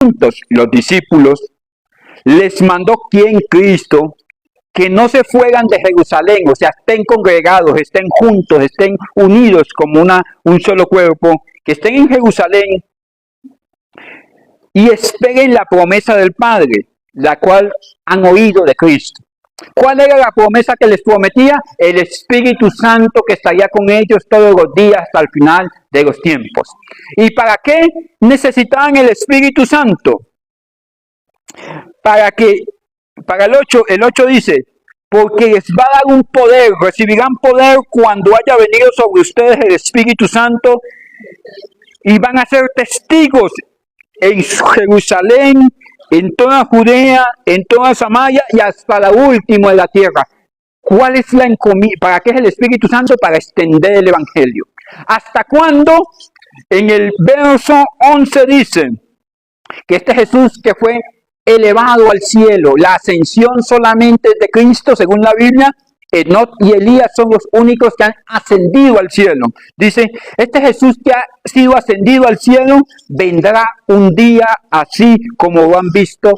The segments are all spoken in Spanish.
juntos, los discípulos, les mandó quien Cristo, que no se fueran de Jerusalén, o sea, estén congregados, estén juntos, estén unidos como un solo cuerpo, que estén en Jerusalén y esperen la promesa del Padre, la cual han oído de Cristo. ¿Cuál era la promesa que les prometía? El Espíritu Santo que estaría con ellos todos los días hasta el final de los tiempos. ¿Y para qué necesitaban el Espíritu Santo? Para el 8 dice, porque les va a dar un poder, recibirán poder cuando haya venido sobre ustedes el Espíritu Santo y van a ser testigos en Jerusalén, en toda Judea, en toda Samaria y hasta la última de la tierra. ¿Cuál es la encomienda? ¿Para qué es el Espíritu Santo? Para extender el Evangelio. ¿Hasta cuándo? En el verso 11 dice que este Jesús que fue elevado al cielo, la ascensión solamente de Cristo, según la Biblia, Enoc y Elías son los únicos que han ascendido al cielo. Dice, este Jesús que ha sido ascendido al cielo, vendrá un día así como lo han visto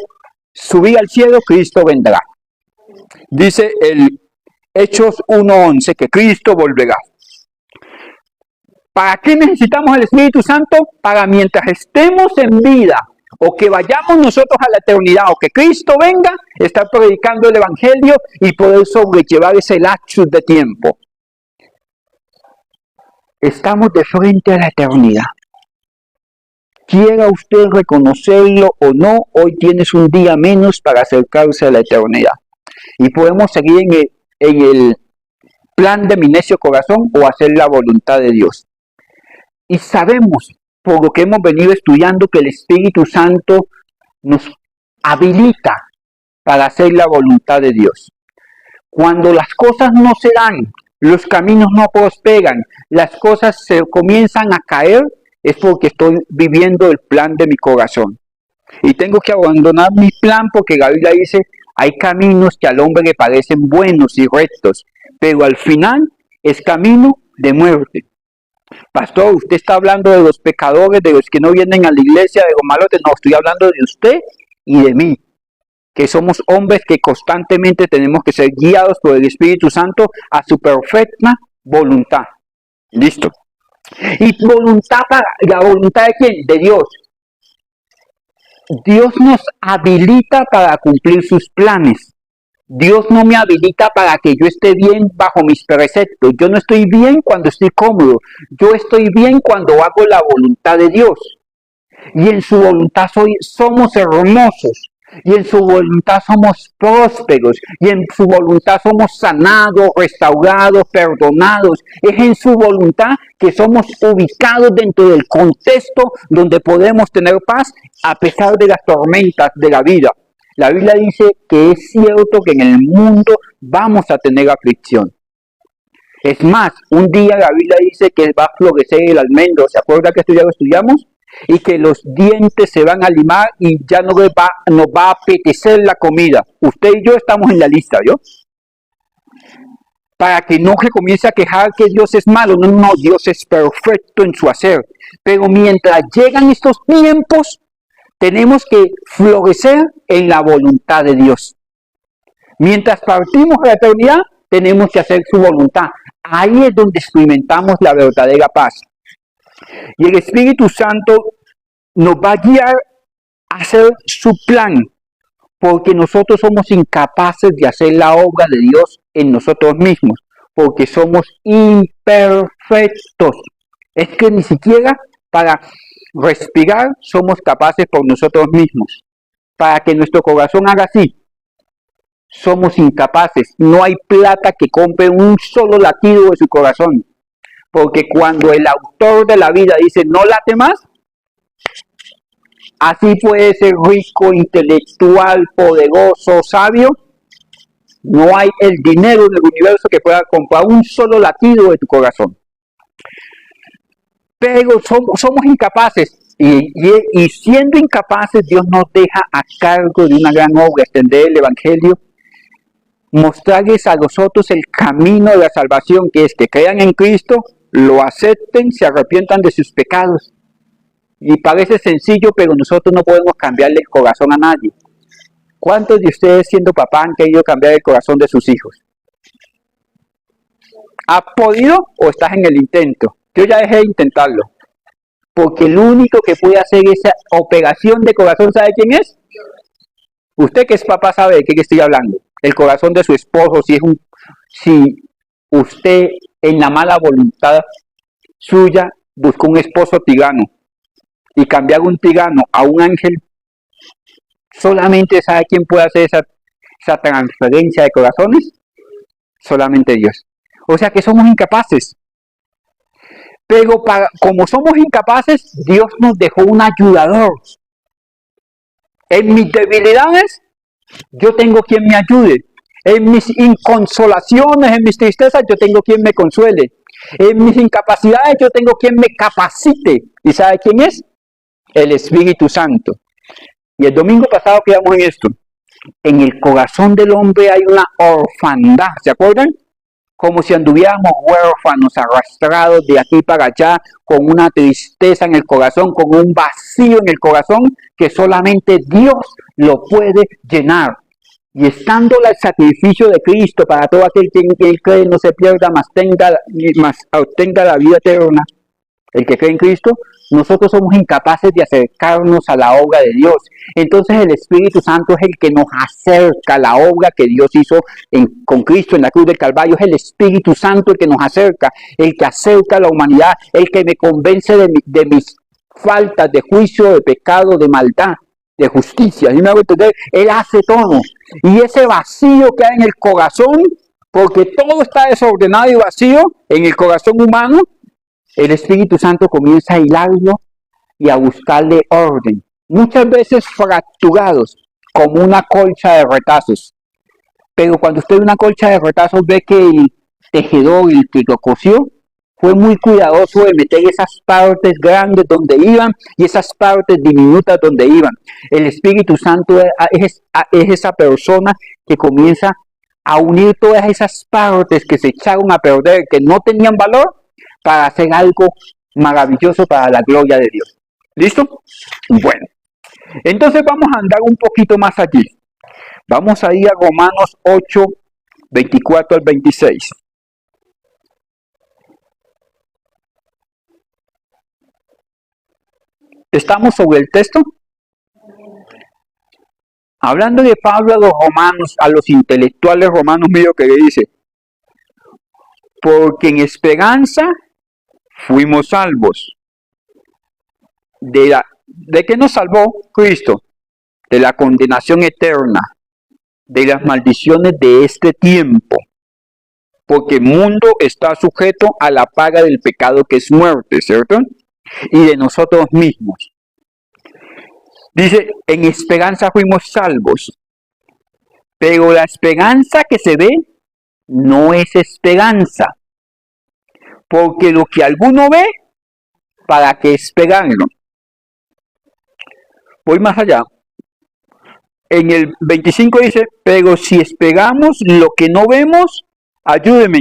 subir al cielo, Cristo vendrá. Dice el Hechos 1:11 que Cristo volverá. ¿Para qué necesitamos el Espíritu Santo? Para mientras estemos en vida, o que vayamos nosotros a la eternidad, o que Cristo venga, estar predicando el Evangelio y poder sobrellevar ese lapsus de tiempo. Estamos de frente a la eternidad. Quiera usted reconocerlo o no, hoy tienes un día menos para acercarse a la eternidad. Y podemos seguir en el plan de mi necio corazón o hacer la voluntad de Dios. Y sabemos, por lo que hemos venido estudiando, que el Espíritu Santo nos habilita para hacer la voluntad de Dios. Cuando las cosas no se dan, los caminos no prosperan, las cosas se comienzan a caer, es porque estoy viviendo el plan de mi corazón. Y tengo que abandonar mi plan porque la Biblia dice, hay caminos que al hombre le parecen buenos y rectos, pero al final es camino de muerte. Pastor, usted está hablando de los pecadores, de los que no vienen a la iglesia, de los malotes. No, estoy hablando de usted y de mí, que somos hombres que constantemente tenemos que ser guiados por el Espíritu Santo a su perfecta voluntad. Listo. ¿Y la voluntad de quién? De Dios. Dios nos habilita para cumplir sus planes. Dios no me habilita para que yo esté bien bajo mis preceptos. Yo no estoy bien cuando estoy cómodo. Yo estoy bien cuando hago la voluntad de Dios. Y en su voluntad somos hermosos. Y en su voluntad somos prósperos. Y en su voluntad somos sanados, restaurados, perdonados. Es en su voluntad que somos ubicados dentro del contexto donde podemos tener paz a pesar de las tormentas de la vida. La Biblia dice que es cierto que en el mundo vamos a tener aflicción. Es más, un día la Biblia dice que va a florecer el almendro. ¿Se acuerda que esto ya lo estudiamos? Y que los dientes se van a limar y ya nos va a apetecer la comida. Usted y yo estamos en la lista, ¿yo? Para que no se comience a quejar que Dios es malo. No, no, Dios es perfecto en su hacer. Pero mientras llegan estos tiempos, tenemos que florecer en la voluntad de Dios. Mientras partimos de la eternidad, tenemos que hacer su voluntad. Ahí es donde experimentamos la verdadera paz. Y el Espíritu Santo nos va a guiar a hacer su plan, porque nosotros somos incapaces de hacer la obra de Dios en nosotros mismos, porque somos imperfectos. Es que ni siquiera para respirar somos capaces por nosotros mismos. Para que nuestro corazón haga así, somos incapaces. No hay plata que compre un solo latido de su corazón. Porque cuando el autor de la vida dice no late más, así puede ser rico, intelectual, poderoso, sabio, no hay el dinero del universo que pueda comprar un solo latido de tu corazón. Pero somos incapaces y siendo incapaces, Dios nos deja a cargo de una gran obra, extender el Evangelio, mostrarles a los otros el camino de la salvación, que es que crean en Cristo, lo acepten, se arrepientan de sus pecados Y parece sencillo, pero nosotros no podemos cambiarle el corazón a nadie. ¿Cuántos de ustedes siendo papá han querido cambiar el corazón de sus hijos? ¿Has podido o estás en el intento? Yo ya dejé de intentarlo. Porque el único que puede hacer esa operación de corazón, ¿sabe quién es? Usted que es papá sabe de qué estoy hablando. El corazón de su esposo, si usted en la mala voluntad suya buscó un esposo tirano y cambiar un tirano a un ángel, solamente sabe quién puede hacer esa transferencia de corazones, solamente Dios. O sea que somos incapaces. Pero como somos incapaces, Dios nos dejó un ayudador. En mis debilidades, yo tengo quien me ayude. En mis inconsolaciones, en mis tristezas, yo tengo quien me consuele. En mis incapacidades, yo tengo quien me capacite. ¿Y sabe quién es? El Espíritu Santo. Y el domingo pasado quedamos en esto. En el corazón del hombre hay una orfandad, ¿se acuerdan? Como si anduviéramos huérfanos, arrastrados de aquí para allá, con una tristeza en el corazón, con un vacío en el corazón, que solamente Dios lo puede llenar. Y estando el sacrificio de Cristo para todo aquel que cree no se pierda, más obtenga la vida eterna, el que cree en Cristo, nosotros somos incapaces de acercarnos a la obra de Dios. Entonces el Espíritu Santo es el que nos acerca a la obra que Dios hizo con Cristo en la cruz del Calvario. Es el Espíritu Santo el que nos acerca, el que acerca a la humanidad, el que me convence de mis faltas de juicio, de pecado, de maldad, de justicia. ¿Sí me hago entender? Él hace todo. Y ese vacío que hay en el corazón, porque todo está desordenado y vacío en el corazón humano, el Espíritu Santo comienza a hilarlo y a buscarle orden. Muchas veces fracturados, como una colcha de retazos. Pero cuando usted ve una colcha de retazos, ve que el tejedor, el que lo cosió, fue muy cuidadoso de meter esas partes grandes donde iban y esas partes diminutas donde iban. El Espíritu Santo es esa persona que comienza a unir todas esas partes que se echaron a perder, que no tenían valor, para hacer algo maravilloso para la gloria de Dios. ¿Listo? Bueno, entonces vamos a andar un poquito más allí. Vamos a ir a Romanos 8, 24 al 26. ¿Estamos sobre el texto? Hablando de Pablo a los romanos, a los intelectuales romanos, mío, que le dice: porque en esperanza fuimos salvos. ¿De qué nos salvó Cristo? De la condenación eterna, de las maldiciones de este tiempo, porque el mundo está sujeto a la paga del pecado, que es muerte, ¿cierto? Y de nosotros mismos. Dice, en esperanza fuimos salvos, pero la esperanza que se ve no es esperanza, porque lo que alguno ve, ¿para qué esperarlo? Voy más allá. En el 25 dice, pero si esperamos lo que no vemos, ayúdenme,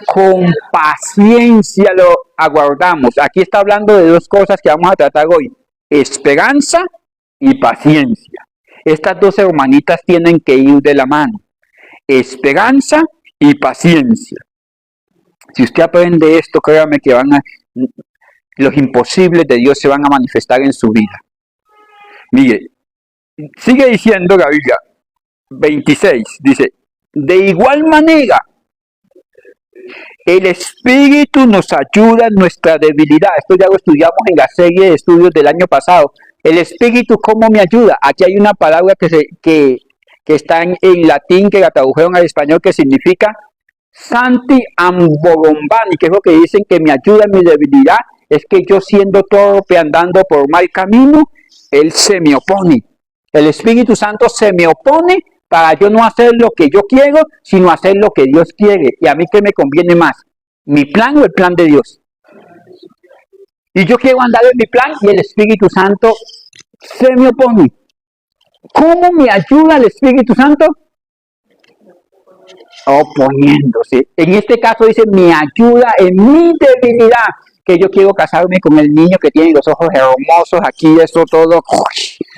con paciencia lo aguardamos. Aquí está hablando de dos cosas que vamos a tratar hoy: esperanza y paciencia. Estas dos hermanitas tienen que ir de la mano: esperanza y paciencia. Si usted aprende esto, créame que los imposibles de Dios se van a manifestar en su vida. Mire, sigue diciendo la Biblia, 26, dice, de igual manera, el Espíritu nos ayuda en nuestra debilidad. Esto ya lo estudiamos en la serie de estudios del año pasado. El Espíritu, ¿cómo me ayuda? Aquí hay una palabra que está en latín, que la tradujeron al español, que significa Santi Amborombani, que es lo que dicen que me ayuda en mi debilidad. Es que yo, siendo torpe, andando por mal camino, Él se me opone. El Espíritu Santo se me opone para yo no hacer lo que yo quiero, sino hacer lo que Dios quiere. ¿Y a mí qué me conviene más? ¿Mi plan o el plan de Dios? Y yo quiero andar en mi plan y el Espíritu Santo se me opone. ¿Cómo me ayuda el Espíritu Santo? oponiéndose. En este caso dice, me ayuda en mi debilidad, que yo quiero casarme con el niño que tiene los ojos hermosos, aquí eso todo.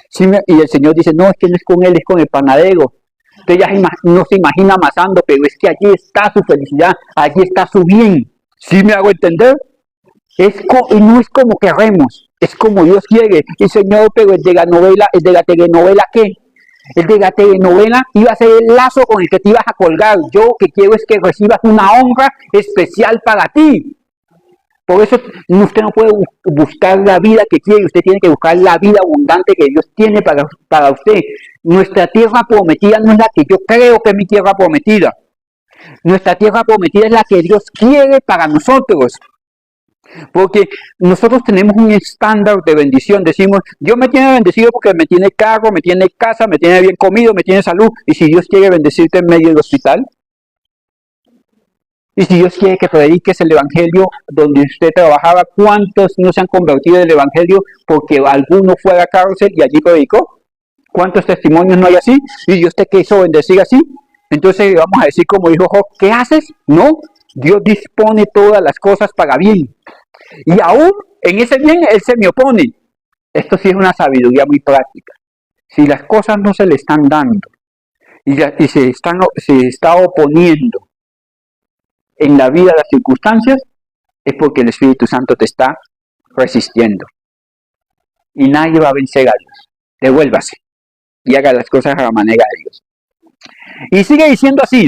Sí, y el Señor dice, no, es que no es con él, es con el panadero. Usted ya no se imagina amasando, pero es que allí está su felicidad, allí está su bien. ¿Sí me hago entender? Y no es como queremos, es como Dios quiere. Y Señor, pero el de la telenovela, ¿qué? El de la telenovela iba a ser el lazo con el que te ibas a colgar. Yo lo que quiero es que recibas una honra especial para ti. Por eso usted no puede buscar la vida que quiere, usted tiene que buscar la vida abundante que Dios tiene para usted. Nuestra tierra prometida no es la que yo creo que es mi tierra prometida. Nuestra tierra prometida es la que Dios quiere para nosotros. Porque nosotros tenemos un estándar de bendición. Decimos, Dios me tiene bendecido porque me tiene carro, me tiene casa, me tiene bien comido, me tiene salud. Y si Dios quiere bendecirte en medio del hospital, y si Dios quiere que prediques el evangelio donde usted trabajaba, ¿cuántos no se han convertido en el evangelio porque alguno fue a la cárcel y allí predicó? ¿Cuántos testimonios no hay así? Y Dios te quiso bendecir así. Entonces vamos a decir como dijo Job, ¿qué haces? No, Dios dispone todas las cosas para bien. Y aún en ese bien Él se me opone. Esto sí es una sabiduría muy práctica. Si las cosas no se le están dando y se está oponiendo en la vida de las circunstancias, es porque el Espíritu Santo te está resistiendo. Y nadie va a vencer a Dios. Devuélvase y haga las cosas a la manera de Dios. Y sigue diciendo así,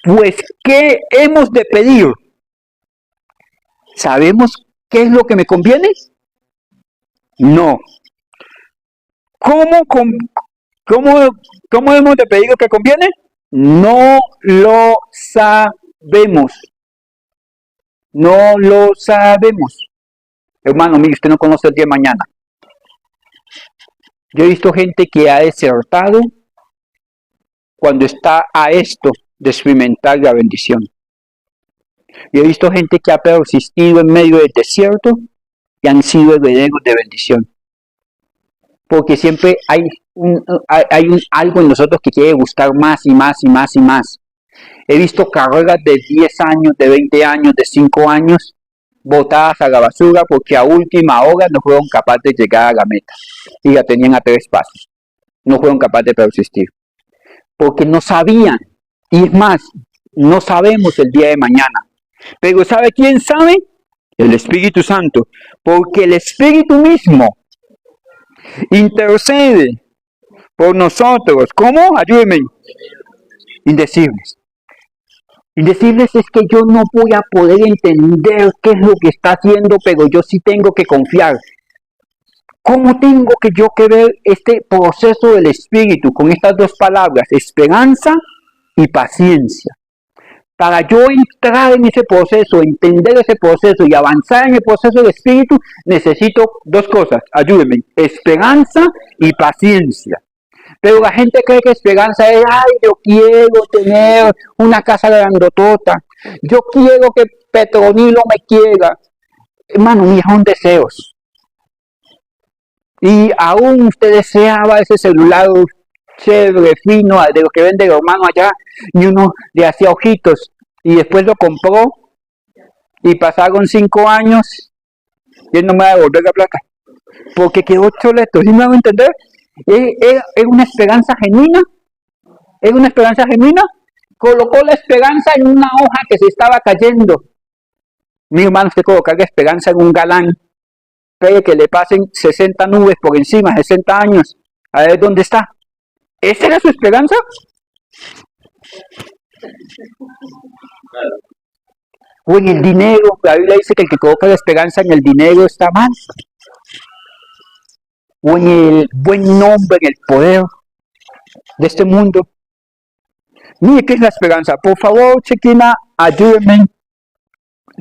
pues, ¿qué hemos de pedir? ¿Sabemos qué es lo que me conviene? No. ¿Cómo hemos de pedir lo que conviene? No lo sabemos. No lo sabemos. Hermano, mire, usted no conoce el día de mañana. Yo he visto gente que ha desertado cuando está a esto de experimentar la bendición. Yo he visto gente que ha persistido en medio del desierto y han sido herederos de bendición. Porque siempre hay algo en nosotros que quiere buscar más y más y más y más. He visto carreras de 10 años, de 20 años, de 5 años botadas a la basura porque a última hora no fueron capaces de llegar a la meta y la tenían a 3 pasos. No fueron capaces de persistir porque no sabían, y es más, no sabemos el día de mañana. Pero ¿sabe quién sabe? El Espíritu Santo, porque el Espíritu mismo intercede por nosotros. ¿Cómo? Ayúdenme. Indecibles. Indecibles es que yo no voy a poder entender qué es lo que está haciendo, pero yo sí tengo que confiar. ¿Cómo tengo que ver este proceso del Espíritu con estas 2 palabras, esperanza y paciencia? Para yo entrar en ese proceso, entender ese proceso y avanzar en el proceso del Espíritu, necesito 2 cosas, ayúdenme, esperanza y paciencia. Pero la gente cree que esperanza es, ay, yo quiero tener una casa grandotota, yo quiero que Petronilo me quiera. Hermano, mis son deseos. Y aún usted deseaba ese celular chévere, fino, de los que vende el hermano allá, y uno le hacía ojitos, y después lo compró, y pasaron 5 años, y él no me va a devolver la plata, porque quedó obsoleto. ¿Sí me van a entender? Es una esperanza genuina, es una esperanza genuina. Colocó la esperanza en una hoja que se estaba cayendo. Mi hermano, usted colocar la esperanza en un galán, que le pasen 60 nubes por encima, 60 años, a ver dónde está. ¿Esa era su esperanza? O en el dinero. La Biblia dice que el que coloca la esperanza en el dinero está mal. O en el buen nombre, en el poder de este mundo. Mire, ¿qué es la esperanza? Por favor, chequina, ayúdenme.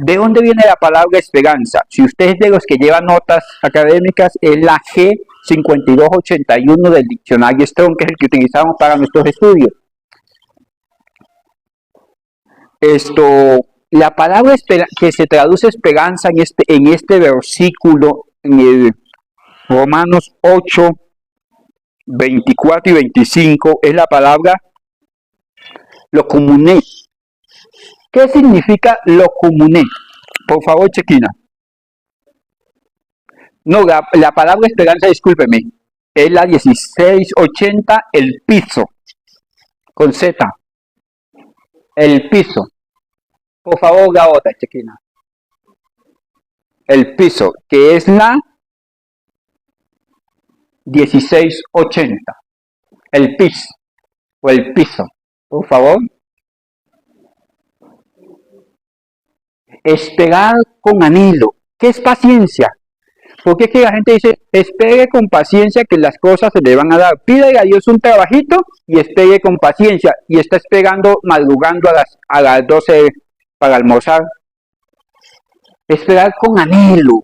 ¿De dónde viene la palabra esperanza? Si usted es de los que lleva notas académicas, es la G5281 del diccionario Strong, que es el que utilizamos para nuestros estudios. La palabra que se traduce esperanza en este versículo, en el Romanos 8, 24 y 25, es la palabra Locumuné. ¿Qué significa locumuné? Por favor, Chequina. No, la palabra esperanza, discúlpeme, es la 1680, el piso, con Z, el piso. Por favor, la otra, Chequina. El piso, que es la 1680, el piso, o el piso, por favor. Esperar con anhelo. ¿Qué es paciencia? Porque es que la gente dice, espere con paciencia que las cosas se le van a dar. Pídele a Dios un trabajito y espere con paciencia. Y está esperando, madrugando a las 12 para almorzar. Esperar con anhelo.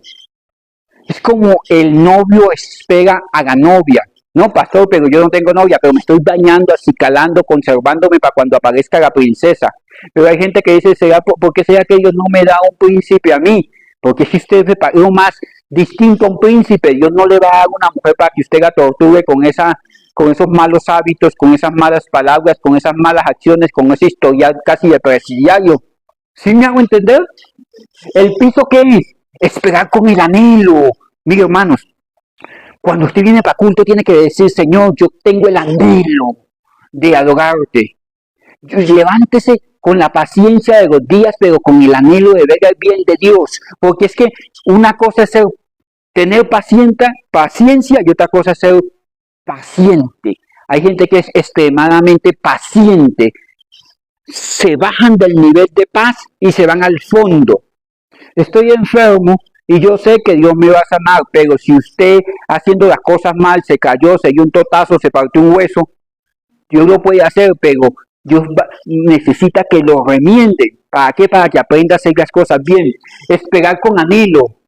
Es como el novio espera a la novia. No, pastor, pero yo no tengo novia, pero me estoy bañando, acicalando, conservándome para cuando aparezca la princesa. Pero hay gente que dice, ¿por qué será que Dios no me da un príncipe a mí? Porque si usted es lo más distinto a un príncipe, Dios no le va a dar una mujer para que usted la torture con esos malos hábitos, con esas malas palabras, con esas malas acciones, con ese historial casi de presidiario. ¿Sí me hago entender? ¿El piso qué es? Esperar con el anhelo. Mire, hermanos, cuando usted viene para culto tiene que decir, Señor, yo tengo el anhelo de adorarte. Levántese con la paciencia de los días, pero con el anhelo de ver el bien de Dios. Porque es que una cosa es tener paciencia y otra cosa es ser paciente. Hay gente que es extremadamente paciente. Se bajan del nivel de paz y se van al fondo. Estoy enfermo y yo sé que Dios me va a sanar, pero si usted haciendo las cosas mal se cayó, se dio un totazo, se partió un hueso, Dios lo puede hacer, pero Dios necesita que lo remiende. ¿Para qué? Para que aprenda a hacer las cosas bien. Esperar con anhelo,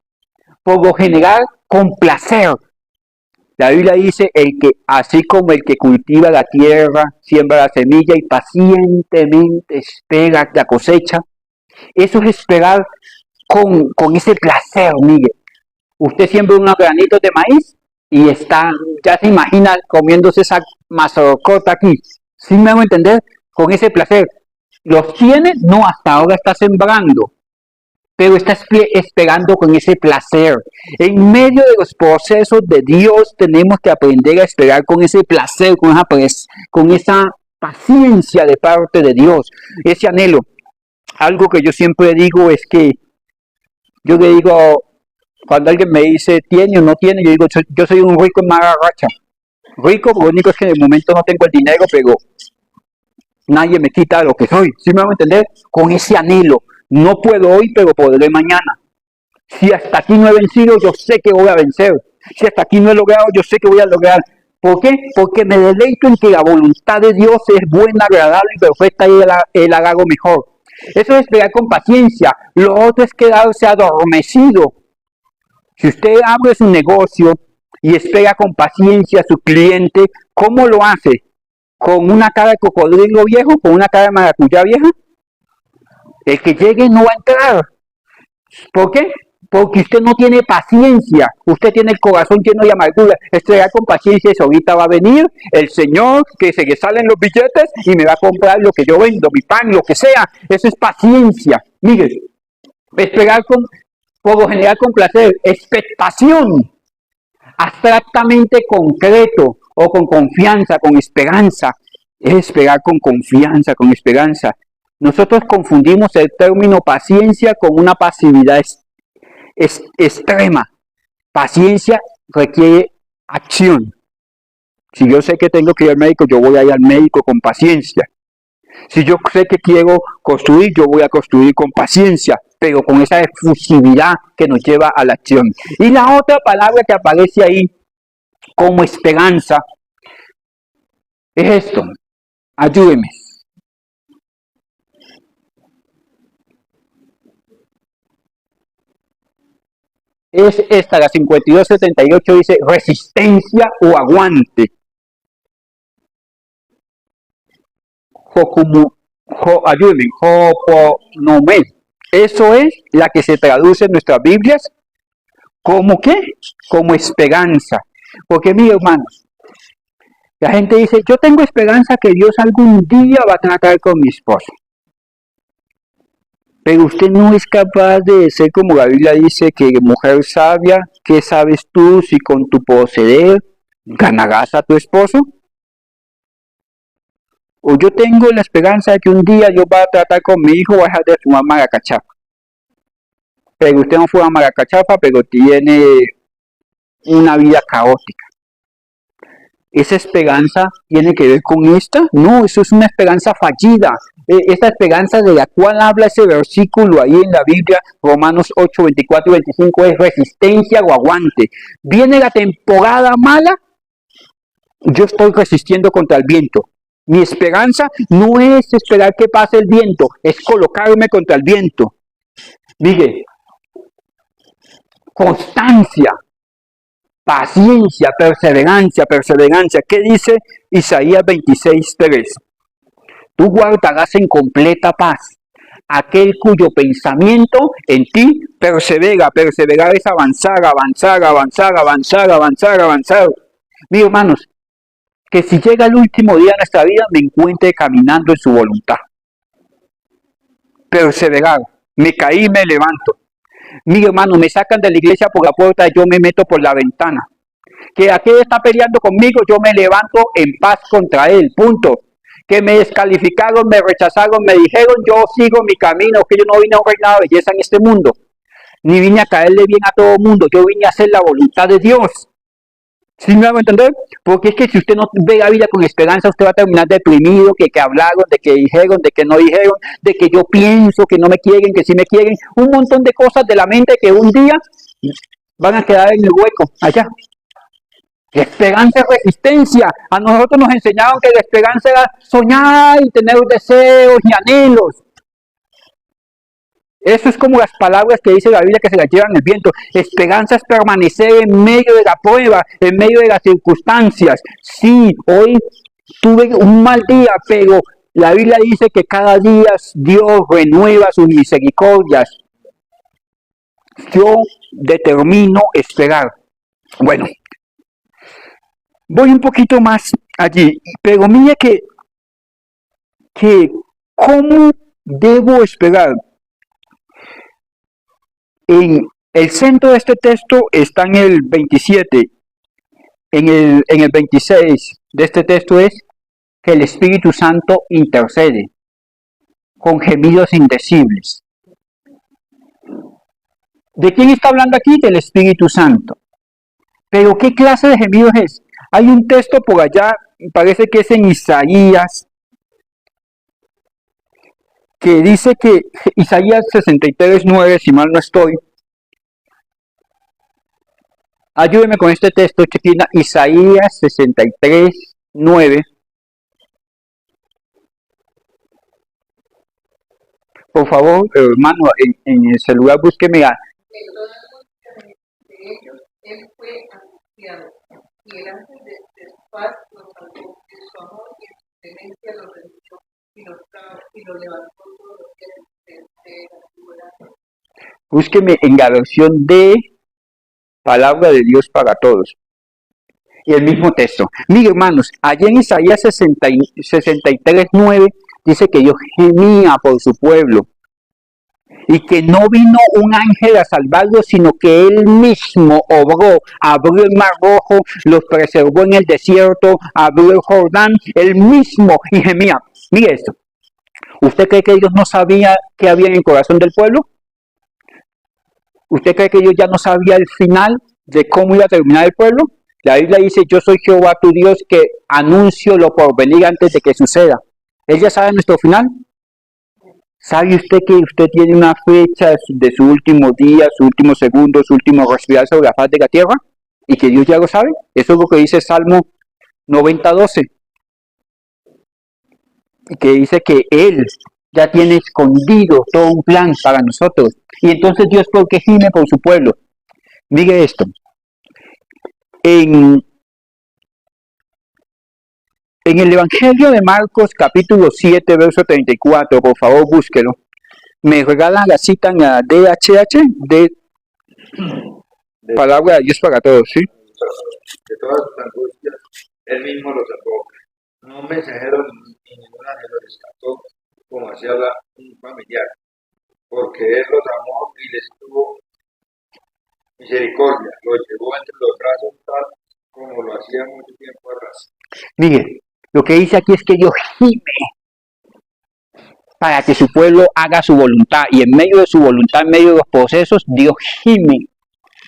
por lo general con placer. La Biblia dice, así como el que cultiva la tierra, siembra la semilla y pacientemente espera la cosecha. Eso es esperar con ese placer, Miguel. Usted siembra unos granitos de maíz y ya se imagina comiéndose esa mazorcota aquí. ¿Sí me hago entender? Con ese placer. ¿Los tiene? No, hasta ahora está sembrando. Pero está esperando con ese placer. En medio de los procesos de Dios tenemos que aprender a esperar con ese placer, con esa paciencia de parte de Dios, ese anhelo. Algo que yo siempre digo es que yo le digo, cuando alguien me dice, ¿tiene o no tiene? Yo digo, yo soy un rico en mala racha. Rico, lo único es que en el momento no tengo el dinero, pero nadie me quita lo que soy. ¿Sí me van a entender? Con ese anhelo. No puedo hoy, pero podré mañana. Si hasta aquí no he vencido, yo sé que voy a vencer. Si hasta aquí no he logrado, yo sé que voy a lograr. ¿Por qué? Porque me deleito en que la voluntad de Dios es buena, agradable y perfecta y Él haga algo mejor. Eso es esperar con paciencia. Lo otro es quedarse adormecido. Si usted abre su negocio y espera con paciencia a su cliente, ¿cómo lo hace? ¿Con una cara de cocodrilo viejo? ¿Con una cara de maracuyá vieja? El que llegue no va a entrar. ¿Por qué? Porque usted no tiene paciencia. Usted tiene el corazón lleno de amargura. Esperar con paciencia, eso ahorita va a venir el Señor que se le salen los billetes y me va a comprar lo que yo vendo, mi pan, lo que sea. Eso es paciencia. Mire, esperar por lo general con placer, expectación, abstractamente concreto o con confianza, con esperanza. Es esperar con confianza, con esperanza. Nosotros confundimos el término paciencia con una pasividad extrema. Paciencia requiere acción. Si yo sé que tengo que ir al médico, yo voy a ir al médico con paciencia. Si yo sé que quiero construir, yo voy a construir con paciencia, pero con esa efusividad que nos lleva a la acción. Y la otra palabra que aparece ahí como esperanza es esto. Ayúdeme. Es esta, la 5278 dice resistencia o aguante. Ayúdenme, hoponome. Eso es la que se traduce en nuestras Biblias como ¿qué? Como esperanza. Porque, mis hermanos, La gente dice, yo tengo esperanza que Dios algún día va a tratar con mi esposo. Pero usted no es capaz de ser como la Biblia dice que mujer sabia, ¿qué sabes tú si con tu proceder ganarás a tu esposo? O yo tengo la esperanza de que un día Dios va a tratar con mi hijo, va a dejar de fumar maracachafa. Pero usted no fuma maracachafa, pero tiene una vida caótica. ¿Esa esperanza tiene que ver con esta? No, eso es una esperanza fallida. Esta esperanza de la cual habla ese versículo ahí en la Biblia, Romanos 8, 24 y 25, es resistencia o aguante. Viene la temporada mala, yo estoy resistiendo contra el viento. Mi esperanza no es esperar que pase el viento, es colocarme contra el viento. Mire, constancia, paciencia, perseverancia, perseverancia. ¿Qué dice Isaías 26:3? Tú guardarás en completa paz aquel cuyo pensamiento en ti persevera. Perseverar es avanzar, avanzar, avanzar, avanzar, avanzar, avanzar. Mis hermanos, que si llega el último día de nuestra vida me encuentre caminando en su voluntad. Perseverar. Me caí, me levanto. Mi hermano, me sacan de la iglesia por la puerta, yo me meto por la ventana. Que aquel está peleando conmigo, yo me levanto en paz contra él, punto. Que me descalificaron, me rechazaron, me dijeron, yo sigo mi camino, que yo no vine a un reinado de belleza en este mundo, ni vine a caerle bien a todo el mundo, yo vine a hacer la voluntad de Dios. ¿Sí me hago entender? Porque es que si usted no ve la vida con esperanza, usted va a terminar deprimido, que hablaron, de que dijeron, de que no dijeron, de que yo pienso, que no me quieren, que sí me quieren, un montón de cosas de la mente que un día van a quedar en el hueco, allá. Esperanza es resistencia. A nosotros nos enseñaron que la esperanza era soñar y tener deseos y anhelos. Eso es como las palabras que dice la Biblia que se las llevan el viento. Esperanza es permanecer en medio de la prueba, en medio de las circunstancias. Sí, hoy tuve un mal día, pero la Biblia dice que cada día Dios renueva sus misericordias. Yo determino esperar. Bueno, voy un poquito más allí, pero mire que ¿cómo debo esperar? En el centro de este texto está en el 27, en el 26 de este texto es que el Espíritu Santo intercede con gemidos indecibles. ¿De quién está hablando aquí? Del Espíritu Santo. Pero ¿qué clase de gemidos es? Hay un texto por allá, parece que es en Isaías, que dice que Isaías 63:9, si mal no estoy. Ayúdeme con este texto, chiquina, Isaías 63:9. Por favor, hermano, en el celular búsqueme a... Él fue anunciado, y el ángel de su paz lo salvó, de su amor y de su clemencia lo redimió, y lo levantó todos los días de la antigüedad. Búsqueme en la versión de Palabra de Dios para Todos. Y el mismo texto. Mire, hermanos, allí en Isaías 63:9 dice que Dios gemía por su pueblo. Y que no vino un ángel a salvarlos, sino que él mismo obró, abrió el mar rojo, los preservó en el desierto, abrió el Jordán, él mismo, y gemía. Mire esto, ¿usted cree que Dios no sabía qué había en el corazón del pueblo? ¿Usted cree que Dios ya no sabía el final de cómo iba a terminar el pueblo? La Biblia dice, yo soy Jehová tu Dios que anuncio lo por venir antes de que suceda. ¿Él ya sabe nuestro final? ¿Sabe usted que usted tiene una fecha de su último día, su último segundo, su último respirar sobre la faz de la tierra? ¿Y que Dios ya lo sabe? Eso es lo que dice Salmo 90:12. Y que dice que Él ya tiene escondido todo un plan para nosotros. Y entonces Dios, ¿por qué gime por su pueblo? Mire esto. En el Evangelio de Marcos, capítulo 7, verso 34, por favor, búsquelo. Me regalan la cita en la DHH, de Palabra de Dios para Todos, ¿sí? De todas sus angustias Él mismo los salvó. No un mensajero ni ningún ángel los rescató, como hacía un familiar, porque Él los amó y les tuvo misericordia, los llevó entre los brazos tal como lo hacía mucho tiempo atrás. Mire, lo que dice aquí es que Dios gime para que su pueblo haga su voluntad, y en medio de su voluntad, en medio de los procesos, Dios gime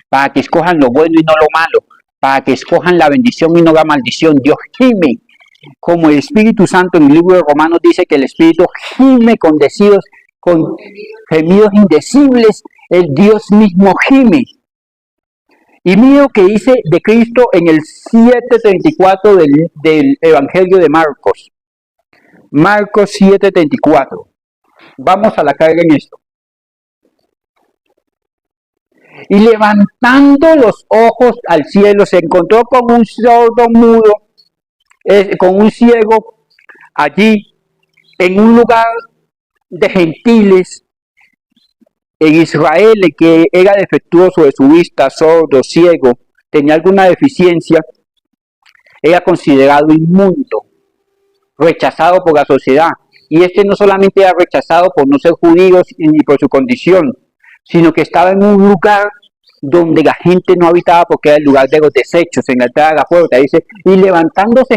para que escojan lo bueno y no lo malo, para que escojan la bendición y no la maldición. Dios gime, como el Espíritu Santo en el libro de Romanos dice que el Espíritu gime con deseos, con gemidos indecibles, el Dios mismo gime. Y mire lo que dice de Cristo en el 7:34 del Evangelio de Marcos. Marcos 7:34. Vamos a la carga en esto. Y levantando los ojos al cielo, se encontró con un sordo mudo, con un ciego allí, en un lugar de gentiles, en Israel, el que era defectuoso de su vista, sordo, ciego, tenía alguna deficiencia, era considerado inmundo, rechazado por la sociedad. Y este no solamente era rechazado por no ser judío ni por su condición, sino que estaba en un lugar donde la gente no habitaba porque era el lugar de los desechos, en la entrada de la puerta. Dice, y levantándose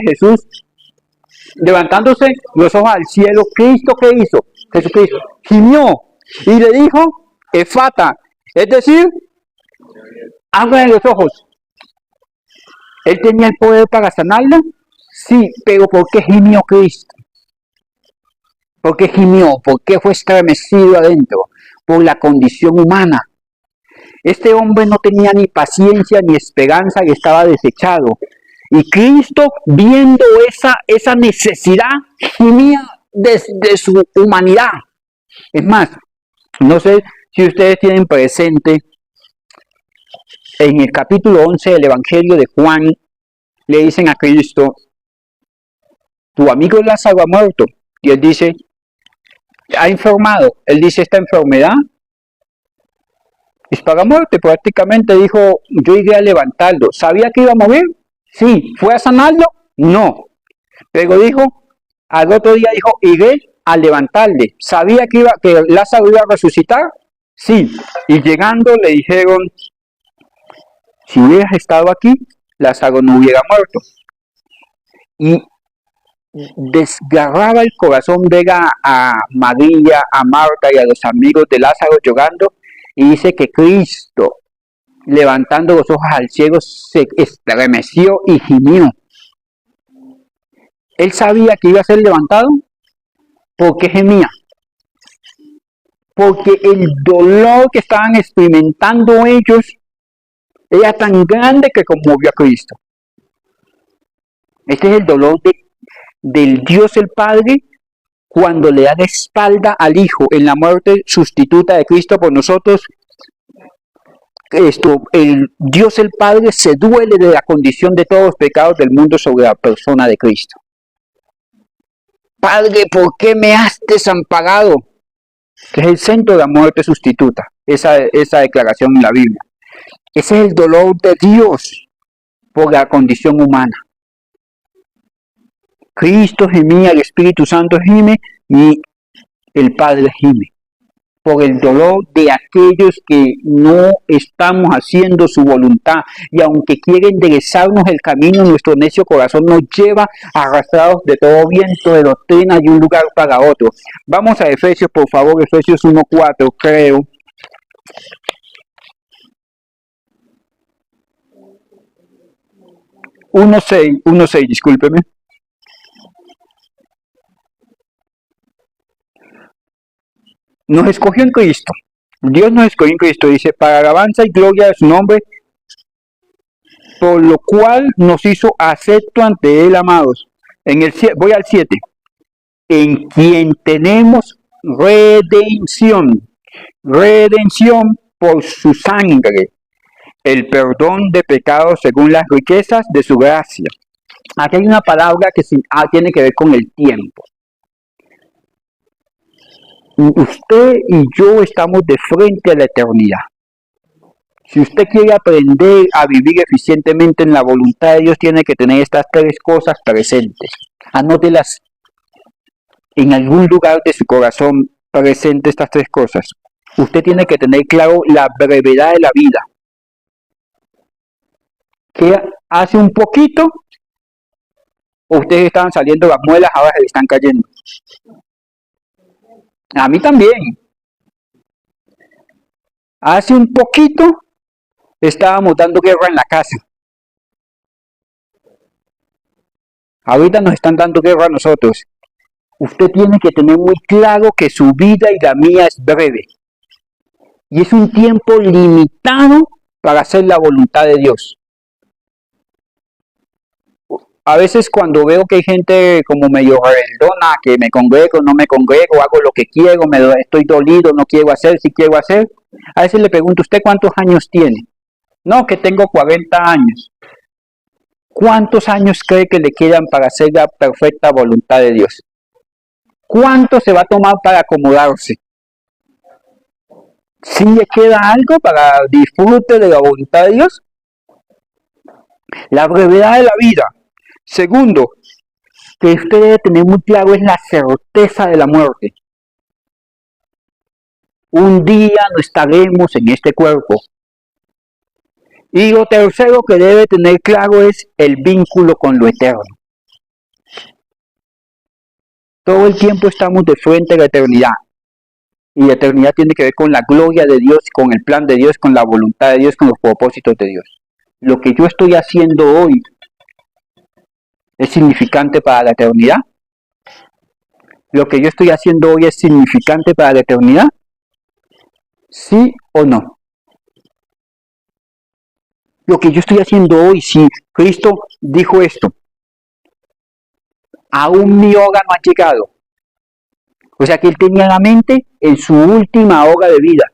los ojos al cielo, ¿Cristo qué hizo? Jesucristo gimió y le dijo, Efata, es decir, abran los ojos. ¿Él tenía el poder para sanarlo? Sí, pero ¿por qué gimió Cristo? ¿Por qué gimió? ¿Por qué fue estremecido adentro? Por la condición humana. Este hombre no tenía ni paciencia ni esperanza y estaba desechado. Y Cristo, viendo esa necesidad, gimía desde su humanidad. Es más, no sé si ustedes tienen presente, en el capítulo 11 del Evangelio de Juan, le dicen a Cristo, tu amigo Lázaro ha muerto. Y él dice, ha enfermado. Él dice, esta enfermedad es para muerte. Prácticamente dijo, yo iré a levantarlo. ¿Sabía que iba a morir? Sí. ¿Fue a sanarlo? No. Pero dijo, al otro día dijo, iré a levantarle. ¿Sabía que Lázaro iba a resucitar? Sí. Y llegando le dijeron, si hubieras estado aquí, Lázaro no hubiera muerto. Y desgarraba el corazón ver a María, a Marta y a los amigos de Lázaro llorando, y dice que Cristo, levantando los ojos al cielo, se estremeció y gimió. Él sabía que iba a ser levantado. ¿Por qué gemía? Porque el dolor que estaban experimentando ellos era tan grande que conmovió a Cristo. Este es el dolor del Dios el Padre cuando le da la espalda al Hijo en la muerte sustituta de Cristo por nosotros. El Dios el Padre se duele de la condición de todos los pecados del mundo sobre la persona de Cristo. Padre, ¿por qué me has desamparado? Que es el centro de la muerte sustituta, esa declaración en la Biblia. Ese es el dolor de Dios por la condición humana. Cristo gemía, el Espíritu Santo gime y el Padre gime por el dolor de aquellos que no estamos haciendo su voluntad, y aunque quiere enderezarnos el camino, nuestro necio corazón nos lleva arrastrados de todo viento de doctrina de un lugar para otro. Vamos a Efesios, por favor, Efesios 1:4, creo. Uno seis, discúlpeme. Nos escogió en Cristo. Dios nos escogió en Cristo, dice, para alabanza y gloria de su nombre, por lo cual nos hizo acepto ante Él, amados. Voy al 7. En quien tenemos redención por su sangre, el perdón de pecados según las riquezas de su gracia. Aquí hay una palabra que tiene que ver con el tiempo. Usted y yo estamos de frente a la eternidad. Si usted quiere aprender a vivir eficientemente en la voluntad de Dios, tiene que tener estas tres cosas presentes. Anótelas en algún lugar de su corazón, presente estas tres cosas. Usted tiene que tener claro la brevedad de la vida. Que hace un poquito, ustedes estaban saliendo las muelas, ahora se le están cayendo. A mí también. Hace un poquito estábamos dando guerra en la casa. Ahorita nos están dando guerra a nosotros. Usted tiene que tener muy claro que su vida y la mía es breve. Y es un tiempo limitado para hacer la voluntad de Dios. A veces cuando veo que hay gente como medio rebeldona, que me congrego, no me congrego, hago lo que quiero, estoy dolido, no quiero hacer, si quiero hacer, a veces le pregunto, ¿usted cuántos años tiene? No, que tengo 40 años. ¿Cuántos años cree que le quedan para hacer la perfecta voluntad de Dios? ¿Cuánto se va a tomar para acomodarse? ¿Sí le queda algo para disfrute de la voluntad de Dios? La brevedad de la vida. Segundo, que usted debe tener muy claro es la certeza de la muerte. Un día no estaremos en este cuerpo. Y lo tercero que debe tener claro es el vínculo con lo eterno. Todo el tiempo estamos de frente a la eternidad. Y la eternidad tiene que ver con la gloria de Dios, con el plan de Dios, con la voluntad de Dios, con los propósitos de Dios. Lo que yo estoy haciendo hoy es significante para la eternidad. Lo que yo estoy haciendo hoy es significante para la eternidad. ¿Sí o no? Lo que yo estoy haciendo hoy, si Cristo dijo esto, aún mi hora no ha llegado. O sea que él tenía la mente en su última hora de vida.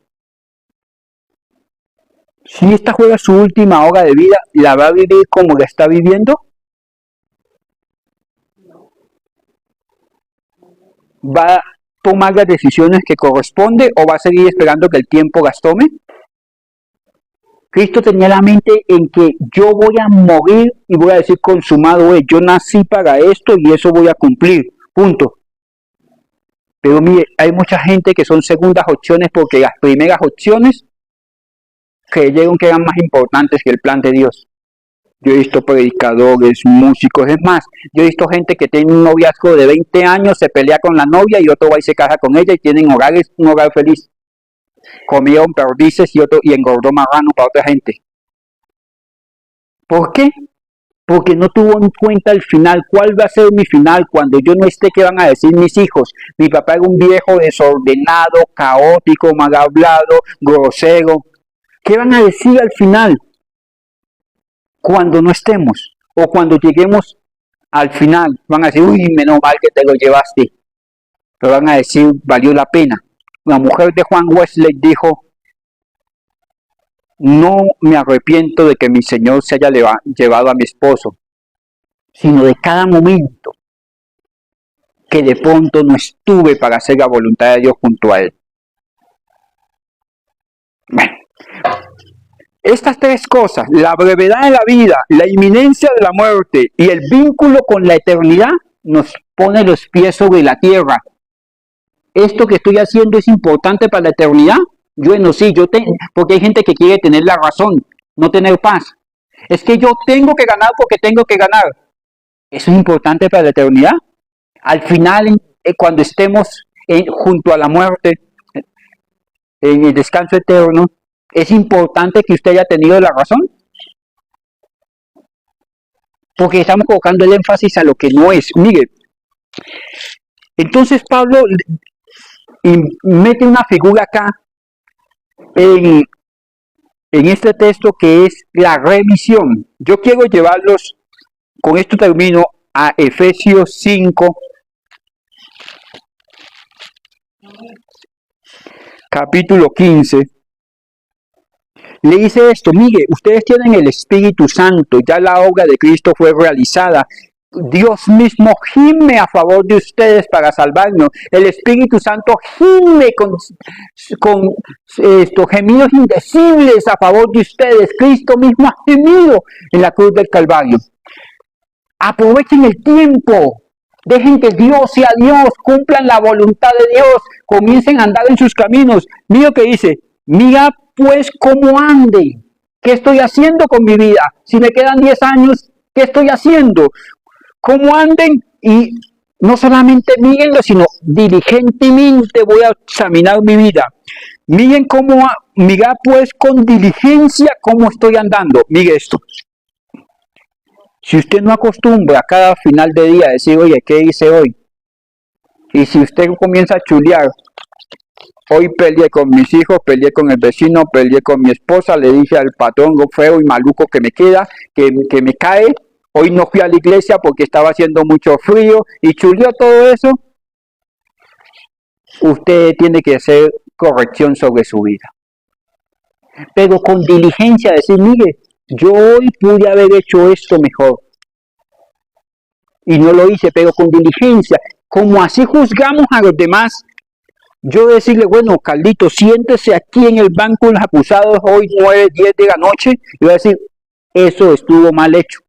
Si esta fuera su última hora de vida, ¿la va a vivir como la está viviendo? ¿Va a tomar las decisiones que corresponde o va a seguir esperando que el tiempo las tome? Cristo tenía la mente en que yo voy a morir y voy a decir consumado es, yo nací para esto y eso voy a cumplir, punto. Pero mire, hay mucha gente que son segundas opciones porque las primeras opciones creyeron que eran más importantes que el plan de Dios. Yo he visto predicadores, músicos, es más, yo he visto gente que tiene un noviazgo de 20 años, se pelea con la novia y otro va y se casa con ella y tienen un hogar feliz. Comieron perdices y engordó marrano para otra gente. ¿Por qué? Porque no tuvo en cuenta el final. ¿Cuál va a ser mi final cuando yo no esté? ¿Qué van a decir mis hijos? Mi papá era un viejo desordenado, caótico, mal hablado, grosero. ¿Qué van a decir al final? Cuando no estemos o cuando lleguemos al final, van a decir, uy, menos mal que te lo llevaste. Pero van a decir, valió la pena. La mujer de Juan Wesley dijo, no me arrepiento de que mi Señor se haya llevado a mi esposo, sino de cada momento que de pronto no estuve para hacer la voluntad de Dios junto a Él. Bueno, estas tres cosas, la brevedad de la vida, la inminencia de la muerte y el vínculo con la eternidad, nos pone los pies sobre la tierra. ¿Esto que estoy haciendo es importante para la eternidad? Bueno, sí, porque hay gente que quiere tener la razón, no tener paz. Es que yo tengo que ganar porque tengo que ganar. ¿Eso es importante para la eternidad? Al final, cuando estemos junto a la muerte, en el descanso eterno, ¿es importante que usted haya tenido la razón? Porque estamos colocando el énfasis a lo que no es. Mire, entonces Pablo mete una figura acá en este texto que es la remisión. Yo quiero llevarlos, con esto termino, a Efesios 5, capítulo 15. Le dice esto, mire, ustedes tienen el Espíritu Santo, ya la obra de Cristo fue realizada Dios mismo gime a favor de ustedes para salvarnos. El Espíritu Santo gime con estos gemidos indecibles a favor de ustedes. Cristo mismo ha gemido en la cruz del Calvario. Aprovechen el tiempo. Dejen que Dios sea Dios. Cumplan la voluntad de Dios. Comiencen a andar en sus caminos. Mira que dice, mira pues cómo ande. ¿Qué estoy haciendo con mi vida? Si me quedan 10 años, ¿qué estoy haciendo? ¿Cómo anden? Y no solamente mírenlo, sino diligentemente voy a examinar mi vida. Miren cómo, mira pues con diligencia cómo estoy andando. Mire esto. Si usted no acostumbra a cada final de día a decir, oye, ¿qué hice hoy? Y si usted comienza a chulear, hoy peleé con mis hijos, peleé con el vecino, peleé con mi esposa, le dije al patrón lo feo y maluco que me queda, que me cae. Hoy no fui a la iglesia porque estaba haciendo mucho frío y chuleó todo eso. Usted tiene que hacer corrección sobre su vida. Pero con diligencia, decir, mire, yo hoy pude haber hecho esto mejor. Y no lo hice, pero con diligencia. Como así juzgamos a los demás, yo decirle, bueno, Carlito, siéntese aquí en el banco de los acusados hoy 9, 10 de la noche. Y voy a decir, eso estuvo mal hecho.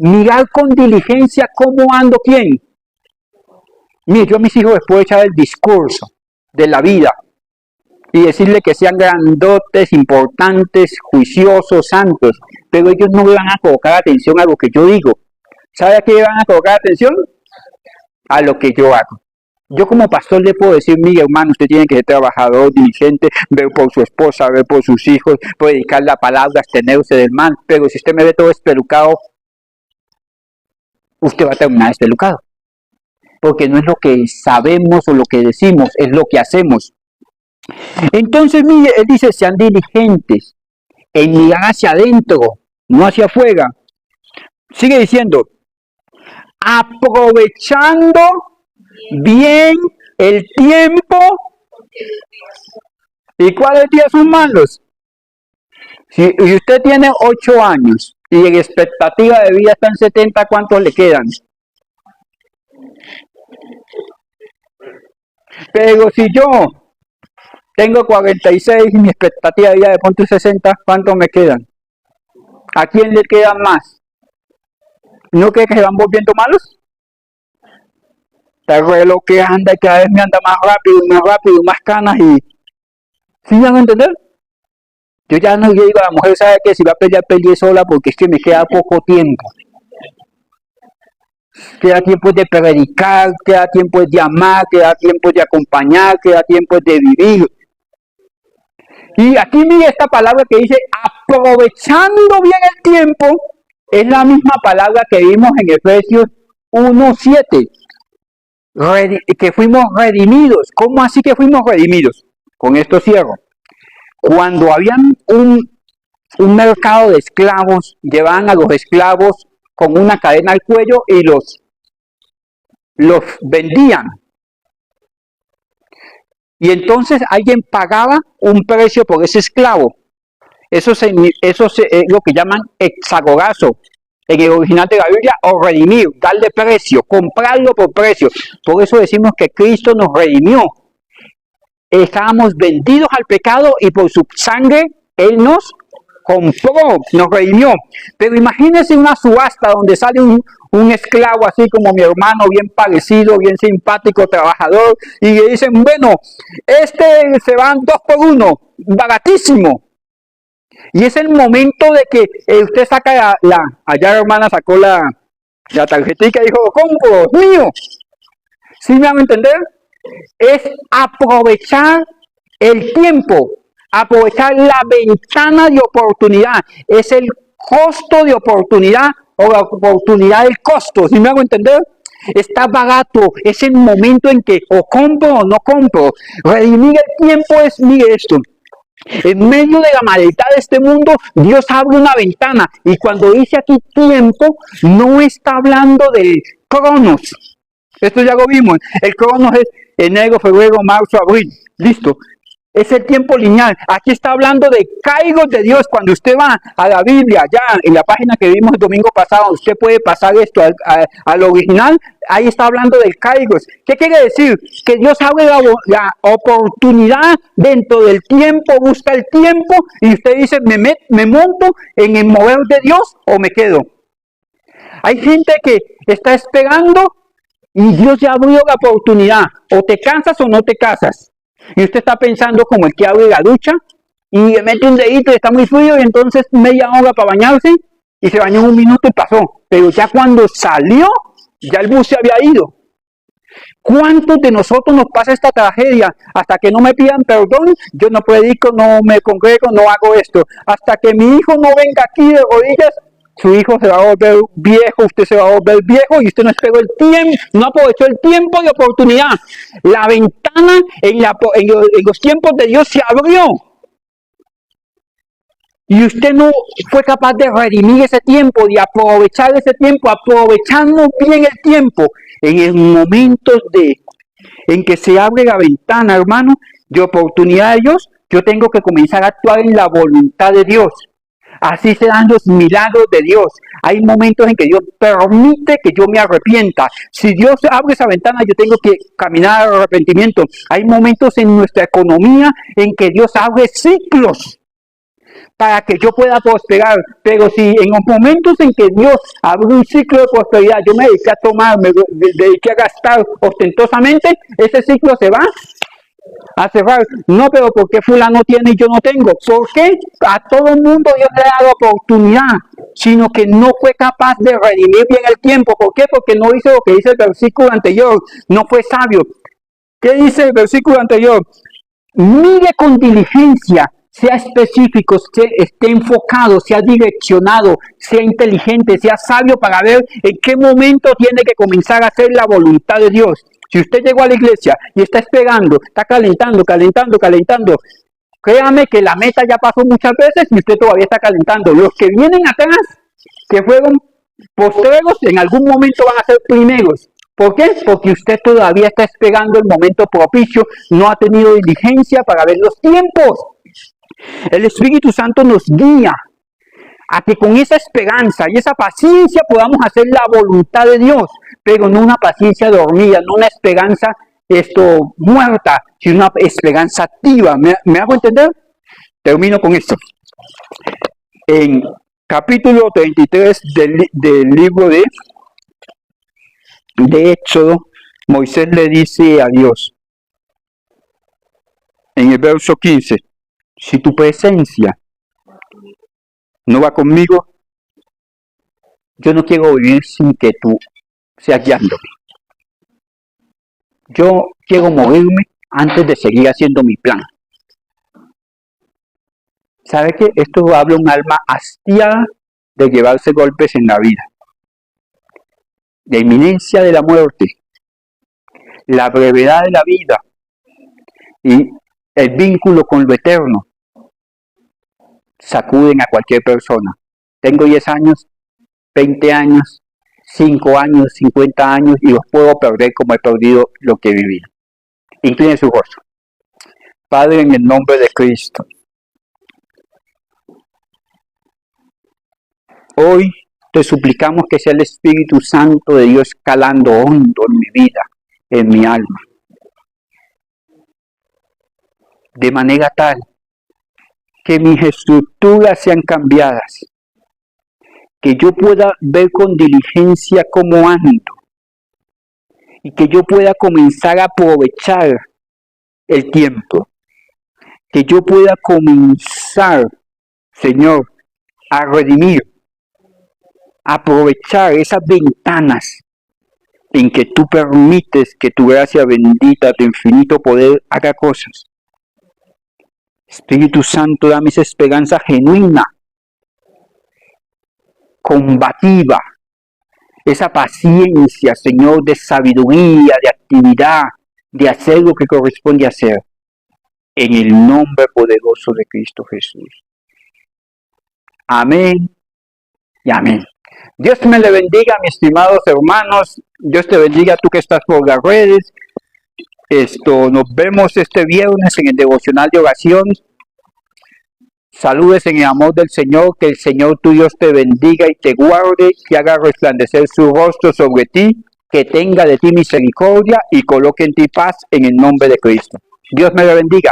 Mirar con diligencia cómo ando quién. Mire, yo a mis hijos les puedo echar el discurso de la vida y decirle que sean grandotes, importantes, juiciosos, santos, pero ellos no van a colocar atención a lo que yo digo. ¿Sabe a qué van a colocar atención? A lo que yo hago. Yo como pastor le puedo decir, mire hermano, usted tiene que ser trabajador, diligente, ver por su esposa, ver por sus hijos, predicar la palabra, abstenerse del mal, pero si usted me ve todo espelucado, usted va a terminar despelucado. Porque no es lo que sabemos o lo que decimos, es lo que hacemos. Entonces, mire, él dice, sean diligentes en mirar hacia adentro, no hacia afuera. Sigue diciendo, aprovechando bien el tiempo. ¿Y cuáles días son malos? Si usted tiene 8 años y en expectativa de vida está en 70, ¿cuántos le quedan? Pero si yo tengo 46 y mi expectativa de vida de pronto es 60, ¿cuántos me quedan? ¿A quién le quedan más? ¿No cree que se van volviendo malos? El reloj que anda y cada vez me anda más rápido, más canas y... ¿Sí me van a entender? Yo ya no le digo a la mujer, ¿sabe qué? Si va a pelear, pelee sola porque es que me queda poco tiempo. Queda tiempo de predicar, queda tiempo de amar, queda tiempo de acompañar, queda tiempo de vivir. Y aquí mire esta palabra que dice, aprovechando bien el tiempo, es la misma palabra que vimos en Efesios 1:7, que fuimos redimidos. ¿Cómo así que fuimos redimidos? Con esto cierro. Cuando habían un mercado de esclavos, llevaban a los esclavos con una cadena al cuello y los vendían. Y entonces alguien pagaba un precio por ese esclavo. Eso es lo que llaman exagorazo en el original de la Biblia, o redimir, darle precio, comprarlo por precio. Por eso decimos que Cristo nos redimió. Estábamos vendidos al pecado y por su sangre Él nos compró, nos redimió. Pero imagínense una subasta donde sale un esclavo así como mi hermano, bien parecido, bien simpático, trabajador, y le dicen, bueno, se van 2 por 1, baratísimo. Y es el momento de que usted saca allá la hermana sacó la tarjetita y dijo, compro, mío. ¿Sí me van a entender? Es aprovechar el tiempo, aprovechar la ventana de oportunidad. Es el costo de oportunidad o la oportunidad del costo. ¿Sí me hago entender? Está barato, es el momento en que o compro o no compro. Redimir el tiempo es, mire esto, en medio de la maldad de este mundo, Dios abre una ventana. Y cuando dice aquí tiempo, no está hablando del cronos. Esto ya lo vimos. El cronos es enero, febrero, marzo, abril. Listo. Es el tiempo lineal. Aquí está hablando de kairos de Dios. Cuando usted va a la Biblia, ya en la página que vimos el domingo pasado, usted puede pasar esto al original. Ahí está hablando del kairos. ¿Qué quiere decir? Que Dios abre la oportunidad dentro del tiempo, busca el tiempo y usted dice, me monto en el mover de Dios o me quedo. Hay gente que está esperando y Dios ya abrió la oportunidad. O te casas o no te casas. Y usted está pensando como el que abre la ducha y le mete un dedito y está muy frío y entonces media hora para bañarse y se bañó en un minuto y pasó. Pero ya cuando salió, ya el bus se había ido. ¿Cuántos de nosotros nos pasa esta tragedia? Hasta que no me pidan perdón, yo no predico, no me congrego, no hago esto. Hasta que mi hijo no venga aquí de rodillas, su hijo se va a volver viejo, usted se va a volver viejo y usted no esperó el tiempo, no aprovechó el tiempo de oportunidad. La ventana en los tiempos de Dios se abrió. Y usted no fue capaz de redimir ese tiempo, de aprovechar ese tiempo, aprovechando bien el tiempo. En el momento en que se abre la ventana, hermano, de oportunidad de Dios, yo tengo que comenzar a actuar en la voluntad de Dios. Así se dan los milagros de Dios. Hay momentos en que Dios permite que yo me arrepienta. Si Dios abre esa ventana, yo tengo que caminar al arrepentimiento. Hay momentos en nuestra economía en que Dios abre ciclos para que yo pueda prosperar. Pero si en los momentos en que Dios abre un ciclo de prosperidad, yo me dediqué a tomar, me dediqué a gastar ostentosamente, ese ciclo se va a cerrar. No, pero ¿por qué fulano tiene y yo no tengo? ¿Por qué? A todo el mundo Dios le ha dado oportunidad, sino que no fue capaz de redimir bien el tiempo. ¿Por qué? Porque no hizo lo que dice el versículo anterior, no fue sabio. ¿Qué dice el versículo anterior? Mire con diligencia, sea específico, esté enfocado, sea direccionado, sea inteligente, sea sabio para ver en qué momento tiene que comenzar a hacer la voluntad de Dios. Si usted llegó a la iglesia y está esperando, está calentando, créame que la meta ya pasó muchas veces y usted todavía está calentando. Los que vienen atrás, que fueron postreros, en algún momento van a ser primeros. ¿Por qué? Porque usted todavía está esperando el momento propicio, no ha tenido diligencia para ver los tiempos. El Espíritu Santo nos guía a que con esa esperanza y esa paciencia podamos hacer la voluntad de Dios, pero no una paciencia dormida, no una esperanza muerta, sino una esperanza activa. ¿Me hago entender? Termino con esto. En capítulo 33 del libro de Éxodo, Moisés le dice a Dios, en el verso 15, si tu presencia no va conmigo, yo no quiero vivir sin que tú seas guiándome. Yo quiero morirme antes de seguir haciendo mi plan. ¿Sabe qué? Esto habla un alma hastiada de llevarse golpes en la vida, la inminencia de la muerte, la brevedad de la vida y el vínculo con lo eterno. Sacuden a cualquier persona. Tengo 10 años, 20 años, 5 años, 50 años y los puedo perder como he perdido lo que he vivido. Incline su rostro. Padre, en el nombre de Cristo, hoy te suplicamos que sea el Espíritu Santo de Dios calando hondo en mi vida, en mi alma, de manera tal que mis estructuras sean cambiadas, que yo pueda ver con diligencia cómo ando y que yo pueda comenzar a aprovechar el tiempo, que yo pueda comenzar, Señor, a redimir, a aprovechar esas ventanas en que tú permites que tu gracia bendita, tu infinito poder haga cosas. Espíritu Santo, dame esa esperanza genuina, combativa, esa paciencia, Señor, de sabiduría, de actividad, de hacer lo que corresponde hacer, en el nombre poderoso de Cristo Jesús. Amén y amén. Dios me le bendiga, mis estimados hermanos. Dios te bendiga, tú que estás por las redes. Nos vemos este viernes en el devocional de oración. Saludes en el amor del Señor, que el Señor tu Dios te bendiga y te guarde, que haga resplandecer su rostro sobre ti, que tenga de ti misericordia y coloque en ti paz en el nombre de Cristo. Dios me lo bendiga.